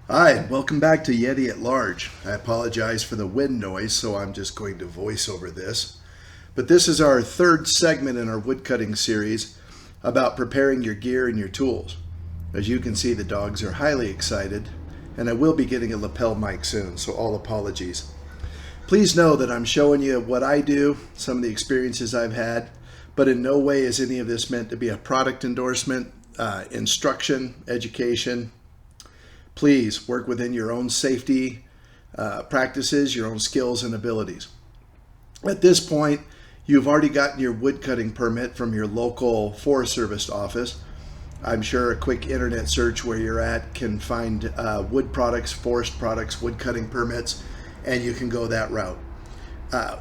Hi, welcome back to Yeti at Large. I apologize for the wind noise, so I'm just going to voice over this. But this is our third segment in our woodcutting series about preparing your gear and your tools. As you can see, the dogs are highly excited, and I will be getting a lapel mic soon, so all apologies. Please know that I'm showing you what I do, some of the experiences I've had, but in no way is any of this meant to be a product endorsement, instruction, education. Please work within your own safety practices, your own skills and abilities. At this point, you've already gotten your woodcutting permit from your local Forest Service office. I'm sure a quick internet search where you're at can find wood products, forest products, woodcutting permits, and you can go that route.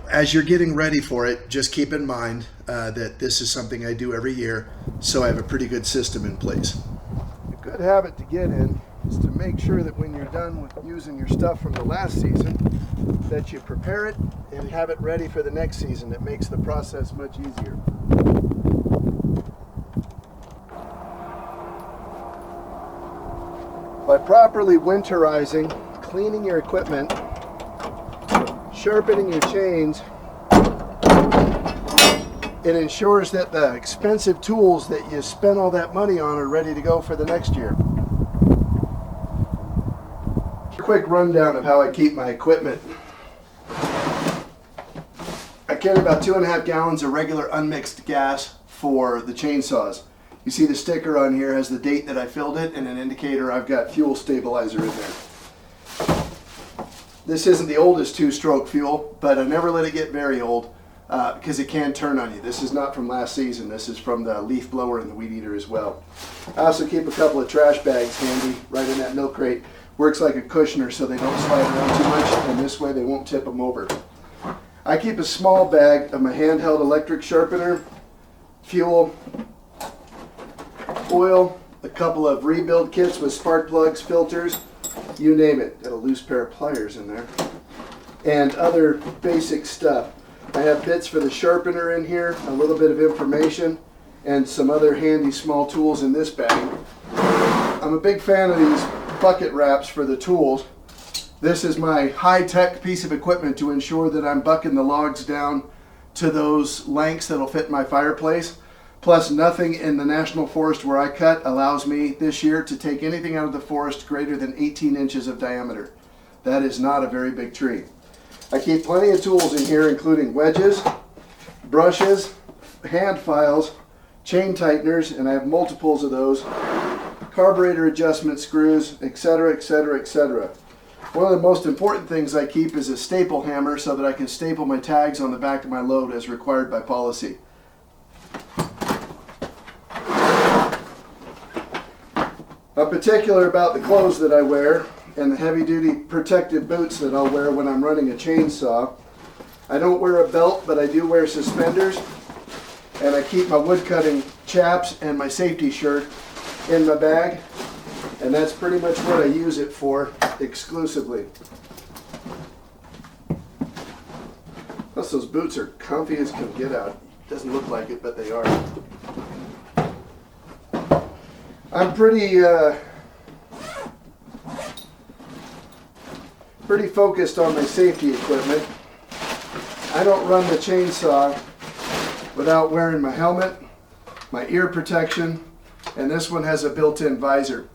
As you're getting ready for it, just keep in mind that this is something I do every year, so I have a pretty good system in place. A good habit to get in is to make sure that when you're done with using your stuff from the last season, that you prepare it and have it ready for the next season. It makes the process much easier. By properly winterizing, cleaning your equipment, sharpening your chains, it ensures that the expensive tools that you spent all that money on are ready to go for the next year. Quick rundown of how I keep my equipment. I carry about 2.5 gallons of regular unmixed gas for the chainsaws. You see the sticker on here has the date that I filled it and an indicator I've got fuel stabilizer in there. This isn't the oldest two-stroke fuel, but I never let it get very old because it can turn on you. This is not from last season. This is from the leaf blower and the weed eater as well. I also keep a couple of trash bags handy right in that milk crate. Works like a cushioner so they don't slide around too much, and this way they won't tip them over. I keep a small bag of my handheld electric sharpener, fuel, oil, a couple of rebuild kits with spark plugs, filters, you name it. Got a loose pair of pliers in there, and other basic stuff. I have bits for the sharpener in here, a little bit of information, and some other handy small tools in this bag. I'm a big fan of these bucket wraps for the tools. This is my high-tech piece of equipment to ensure that I'm bucking the logs down to those lengths that'll fit my fireplace. Plus, nothing in the national forest where I cut allows me this year to take anything out of the forest greater than 18 inches of diameter. That is not a very big tree. I keep plenty of tools in here, including wedges, brushes, hand files, chain tighteners, and I have multiples of those, carburetor adjustment screws, etc., etc., etc. One of the most important things I keep is a staple hammer so that I can staple my tags on the back of my load as required by policy. I'm particular about the clothes that I wear and the heavy-duty protective boots that I'll wear when I'm running a chainsaw. I don't wear a belt, but I do wear suspenders, and I keep my woodcutting chaps and my safety shirt in my bag, and that's pretty much what I use it for exclusively. Plus those boots are comfy as can get out. Doesn't look like it, but they are. I'm pretty focused on my safety equipment. I don't run the chainsaw without wearing my helmet, my ear protection, and this one has a built-in visor.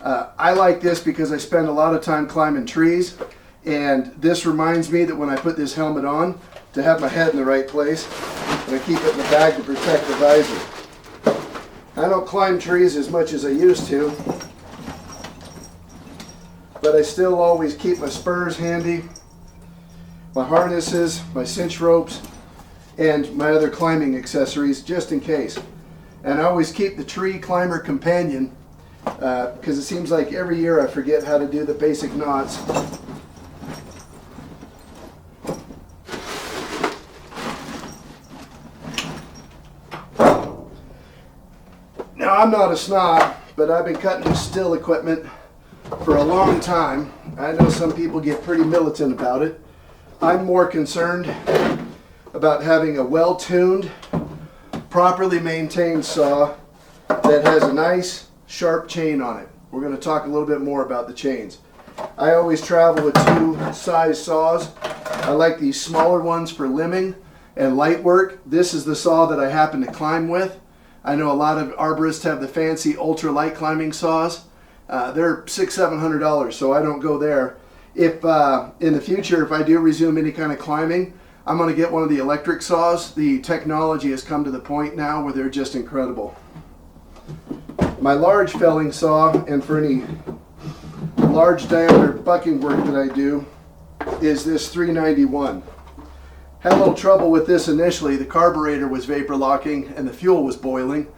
I like this because I spend a lot of time climbing trees, and this reminds me that when I put this helmet on, to have my head in the right place, and I keep it in the bag to protect the visor. I don't climb trees as much as I used to, but I still always keep my spurs handy, my harnesses, my cinch ropes, and my other climbing accessories just in case. And I always keep the tree climber companion because it seems like every year I forget how to do the basic knots. Now, I'm not a snob, but I've been cutting with still equipment for a long time. I know some people get pretty militant about it. I'm more concerned about having a well-tuned, properly maintained saw that has a nice, sharp chain on it. We're going to talk a little bit more about the chains. I always travel with two size saws. I like these smaller ones for limbing and light work. This is the saw that I happen to climb with. I know a lot of arborists have the fancy ultra light climbing saws. They're $600–700, so I don't go there. If in the future, if I do resume any kind of climbing, I'm going to get one of the electric saws. The technology has come to the point now where they're just incredible. My large felling saw, and for any large diameter bucking work that I do, is this 391. Had a little trouble with this initially. The carburetor was vapor locking and the fuel was boiling.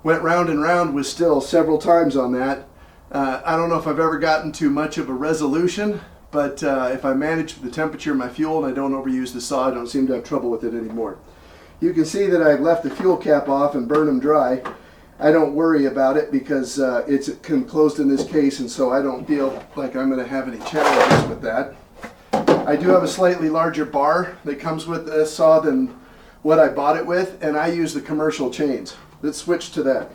Went round and round with still several times on that. I don't know if I've ever gotten to much of a resolution, but if I manage the temperature of my fuel and I don't overuse the saw, I don't seem to have trouble with it anymore. You can see that I've left the fuel cap off and burned them dry. I don't worry about it because it's enclosed in this case, and so I don't feel like I'm going to have any challenges with that. I do have a slightly larger bar that comes with this saw than what I bought it with, and I use the commercial chains. Let's switch to that.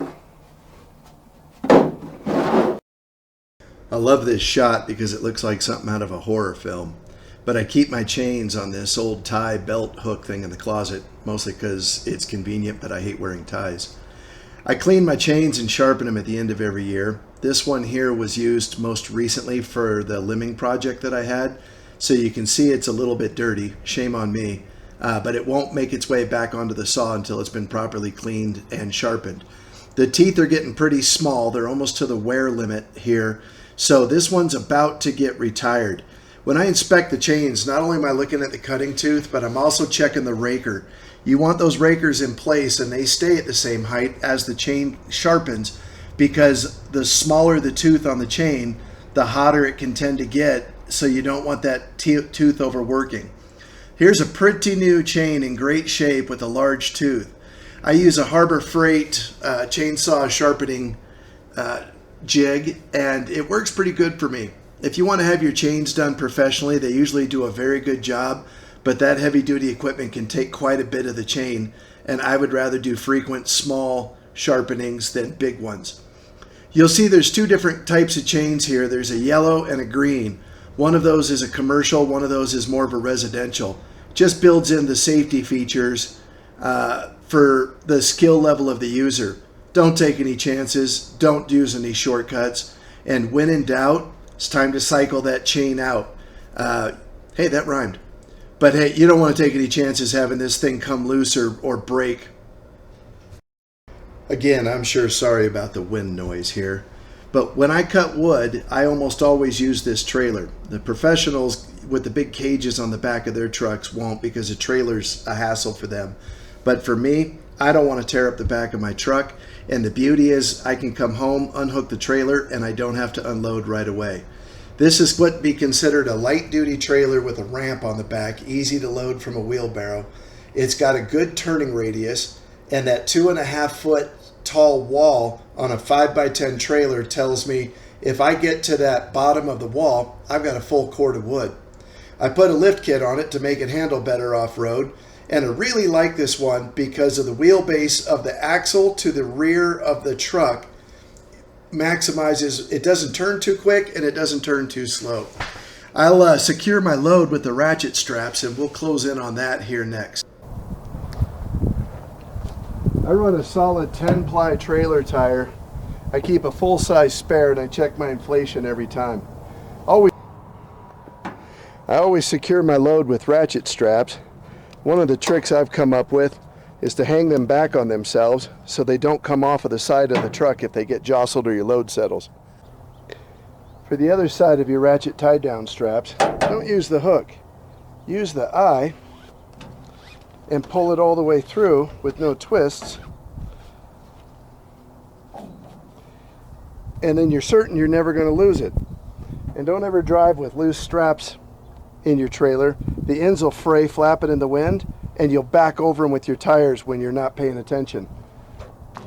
I love this shot because it looks like something out of a horror film. But I keep my chains on this old tie belt hook thing in the closet, mostly because it's convenient, but I hate wearing ties. I clean my chains and sharpen them at the end of every year. This one here was used most recently for the limbing project that I had. So you can see it's a little bit dirty, shame on me, but it won't make its way back onto the saw until it's been properly cleaned and sharpened. The teeth are getting pretty small. They're almost to the wear limit here. So this one's about to get retired. When I inspect the chains, not only am I looking at the cutting tooth, but I'm also checking the raker. You want those rakers in place and they stay at the same height as the chain sharpens, because the smaller the tooth on the chain, the hotter it can tend to get, so you don't want that tooth overworking. Here's a pretty new chain in great shape with a large tooth. I use a Harbor Freight chainsaw sharpening jig, and it works pretty good for me. If you want to have your chains done professionally, they usually do a very good job, but that heavy duty equipment can take quite a bit of the chain, and I would rather do frequent small sharpenings than big ones. You'll see there's two different types of chains here. There's a yellow and a green. One of those is a commercial, one of those is more of a residential. Just builds in the safety features for the skill level of the user. Don't take any chances, don't use any shortcuts, and when in doubt, it's time to cycle that chain out. Hey, that rhymed. But hey, you don't want to take any chances having this thing come loose or break. Again, I'm sure sorry about the wind noise here. But when I cut wood, I almost always use this trailer. The professionals with the big cages on the back of their trucks won't, because a trailer's a hassle for them. But for me, I don't want to tear up the back of my truck. And the beauty is I can come home, unhook the trailer, and I don't have to unload right away. This is what would be considered a light duty trailer with a ramp on the back, easy to load from a wheelbarrow. It's got a good turning radius, and that 2.5 foot tall wall on a 5x10 trailer tells me if I get to that bottom of the wall, I've got a full cord of wood. I put a lift kit on it to make it handle better off-road, and I really like this one because of the wheelbase of the axle to the rear of the truck maximizes, it doesn't turn too quick and it doesn't turn too slow. I'll secure my load with the ratchet straps, and we'll close in on that here next. I run a solid 10-ply trailer tire. I keep a full-size spare, and I check my inflation every time. I always secure my load with ratchet straps. One of the tricks I've come up with is to hang them back on themselves so they don't come off of the side of the truck if they get jostled or your load settles. For the other side of your ratchet tie-down straps, don't use the hook. Use the eye and pull it all the way through with no twists. And then you're certain you're never going to lose it. And don't ever drive with loose straps in your trailer. The ends will fray flapping in the wind, and you'll back over them with your tires when you're not paying attention.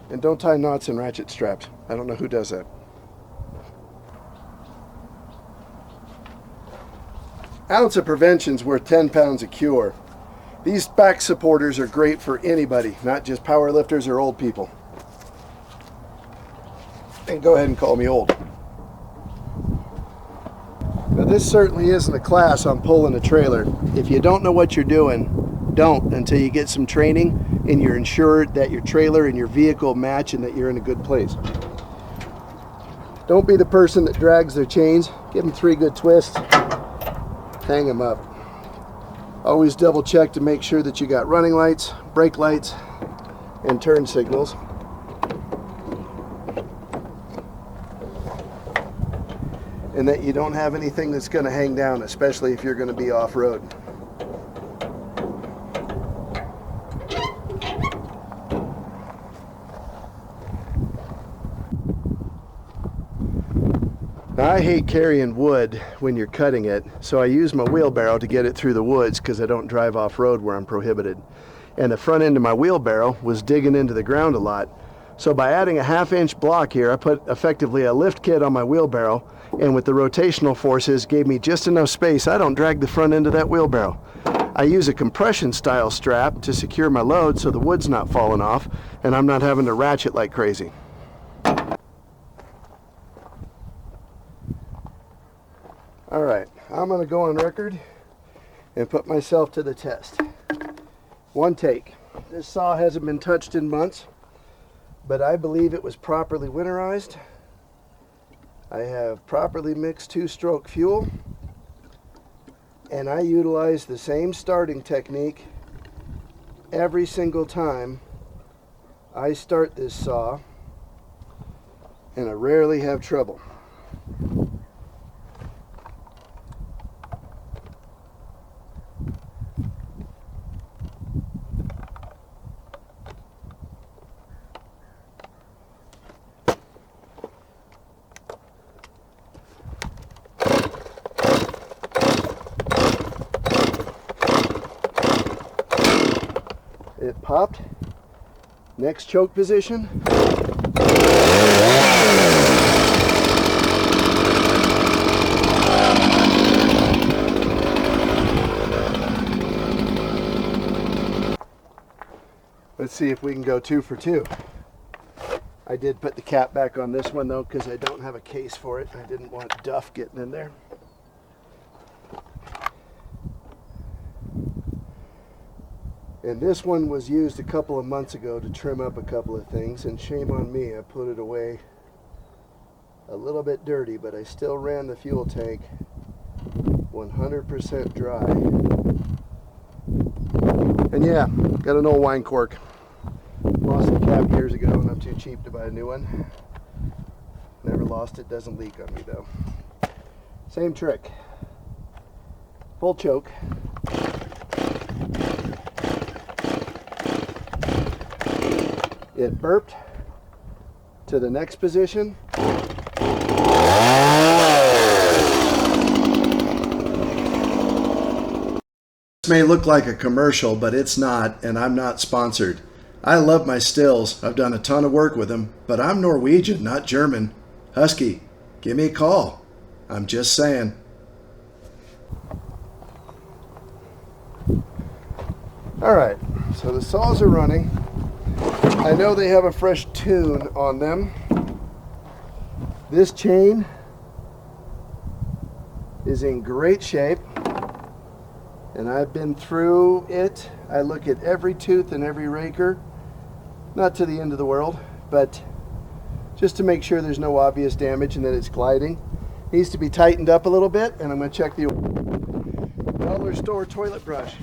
And don't tie knots in ratchet straps. I don't know who does that. Ounce of prevention's worth 10 pounds of cure. These back supporters are great for anybody, not just power lifters or old people. And go ahead and call me old. But this certainly isn't a class on pulling a trailer. If you don't know what you're doing, don't until you get some training and you're ensured that your trailer and your vehicle match and that you're in a good place. Don't be the person that drags their chains. Give them 3 good twists. Hang them up. Always double check to make sure that you got running lights, brake lights, and turn signals. And that you don't have anything that's going to hang down, especially if you're going to be off-road. Now, I hate carrying wood when you're cutting it, so I use my wheelbarrow to get it through the woods because I don't drive off-road where I'm prohibited. And the front end of my wheelbarrow was digging into the ground a lot. So by adding a 1/2-inch block here, I put effectively a lift kit on my wheelbarrow, and with the rotational forces gave me just enough space. I don't drag the front end of that wheelbarrow. I use a compression style strap to secure my load so the wood's not falling off and I'm not having to ratchet like crazy. Alright, I'm going to go on record and put myself to the test. One take. This saw hasn't been touched in months, but I believe it was properly winterized. I have properly mixed 2-stroke fuel, and I utilize the same starting technique every single time I start this saw, and I rarely have trouble. It popped. Next choke position. Let's see if we can go 2 for 2. I did put the cap back on this one though because I don't have a case for it. I didn't want duff getting in there. And this one was used a couple of months ago to trim up a couple of things, and shame on me, I put it away a little bit dirty, but I still ran the fuel tank 100% dry. And yeah, got an old wine cork. Lost the cap years ago and I'm too cheap to buy a new one. Never lost it, doesn't leak on me though. Same trick. Full choke. It burped to the next position. This may look like a commercial, but it's not, and I'm not sponsored. I love my stills. I've done a ton of work with them, but I'm Norwegian, not German. Husky, give me a call. I'm just saying. All right, so the saws are running. I know they have a fresh tune on them. This chain is in great shape, and I've been through it. I look at every tooth and every raker, not to the end of the world, but just to make sure there's no obvious damage and that it's gliding. Needs to be tightened up a little bit, and I'm going to check the dollar store toilet brush.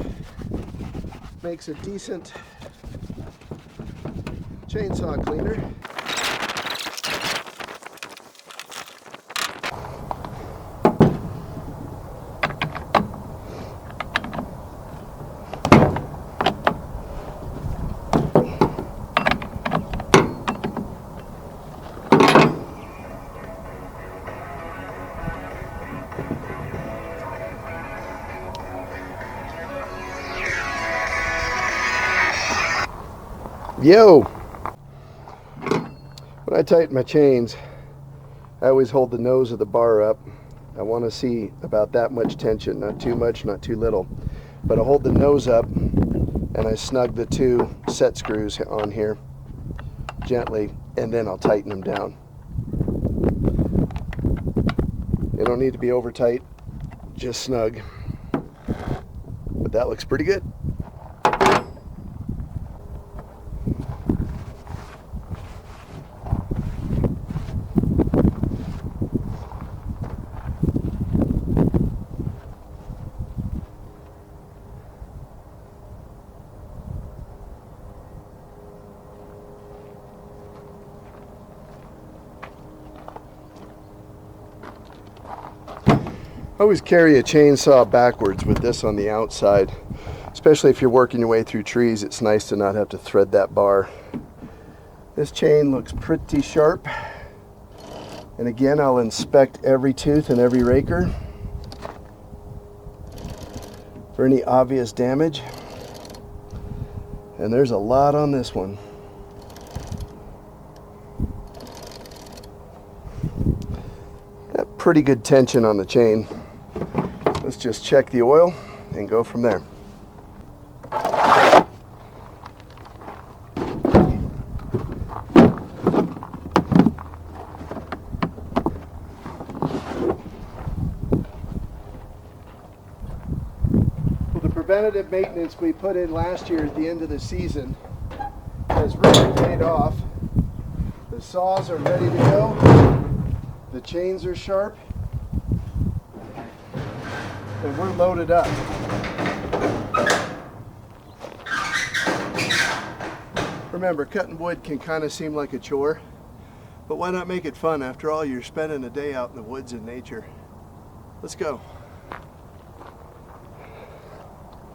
Makes a decent chainsaw cleaner. Yo! When I tighten my chains, I always hold the nose of the bar up. I want to see about that much tension, not too much, not too little. But I hold the nose up and I snug the 2 set screws on here gently, and then I'll tighten them down. They don't need to be over tight. just snug. But that looks pretty good. Always carry a chainsaw backwards with this on the outside, especially if you're working your way through trees. It's nice to not have to thread that bar. This chain looks pretty sharp, and again I'll inspect every tooth and every raker for any obvious damage, and there's a lot on this one. Got pretty good tension on the chain. Let's just check the oil and go from there. Well, the preventative maintenance we put in last year at the end of the season has really paid off. The saws are ready to go. The chains are sharp. And we're loaded up. Remember, cutting wood can kind of seem like a chore, but why not make it fun? After all, you're spending a day out in the woods in nature. Let's go.